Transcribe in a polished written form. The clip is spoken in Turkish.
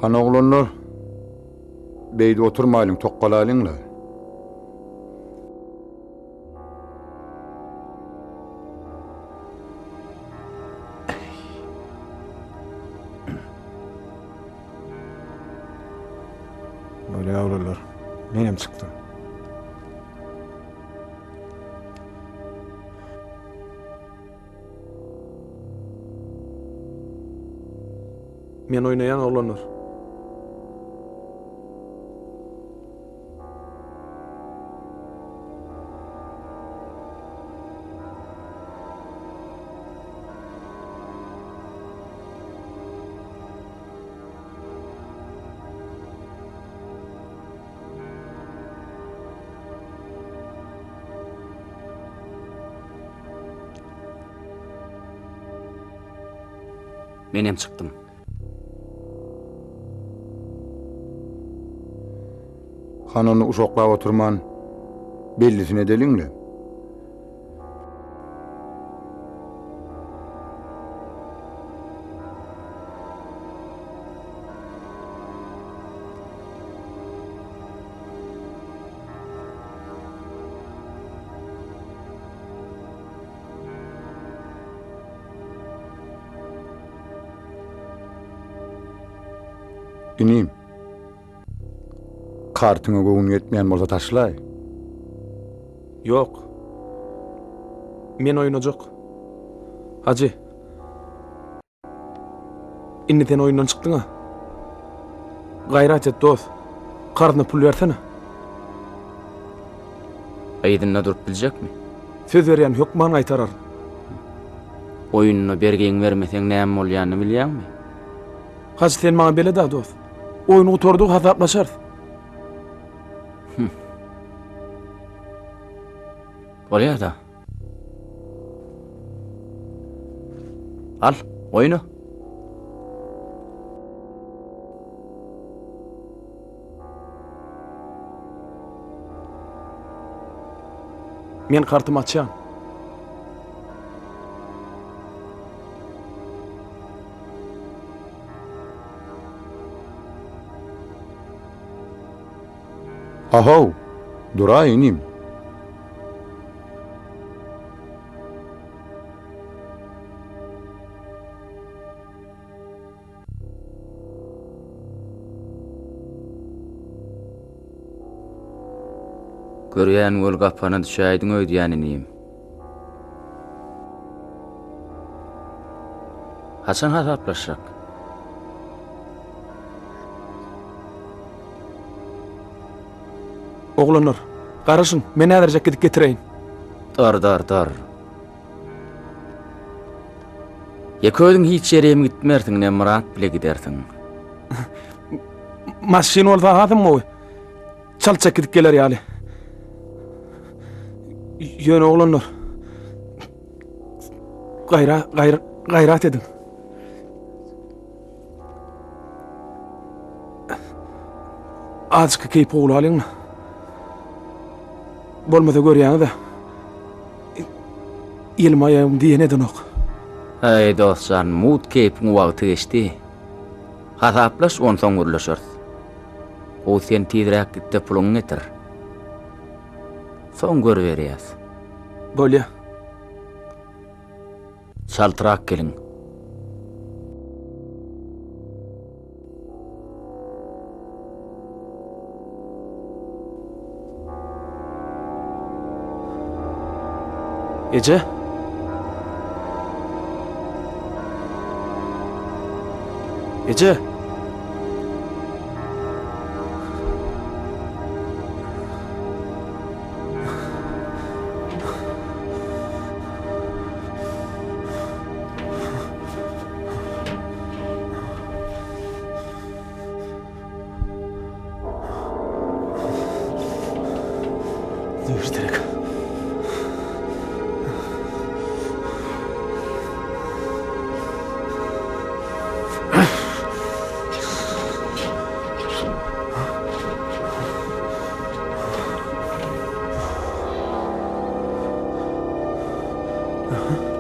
Han oğlanlar beyde oturmayalım, tokkalalımla. Böyle yavrular. Benim çıktı. Men oynayan oğlanlar. Menem çıktım. Han onu uşoklap oturman bellisine edelinle. İneyim. Kartını goğun yetmeyen bolsa taşlay. Yok. Men oynayacak. Hacı. İnniten oyundan çıktın ha. Gayret et dost. Kartına pul versene. Aydınla durup bilecek mi? Söz veren yok bana aytarar. Oyununu bergeň vermesen näme bolýanyny bilýärmi? Hacı sen bana bele da dost. Oyunu oturduk hasaplaşar. Bolýar da. Al, oyunu. Men kartımı açýan. Ahav, dura ineyim. Görýän göl gapana düşäýdiň öýdýäninem. Hasan hasaplaşak. Oğlanlar, karışın, men äderjek gidip getireyin. Dar. Yeköýüň hiç ýerem gitmersiň, ne Murat bile gidersiň. Maşin olsa hadım mı? Çalçak gidip geler ýaly. Yön oğlanlar. Gayrat edin. Azıcık keyip oğlu alın mı? Bolmasa görýäňi da. Elim ayağım diýen edin ok. Hey dostlar, mut keypin wagty geçdi. Hasaplaş on soň gürleşer. O sen tiýdirek gitdi puluň getir. Soň görberýäs. Bolýa. Çaltyrak gelin. Ece? Ece? Dur direkt. Aha.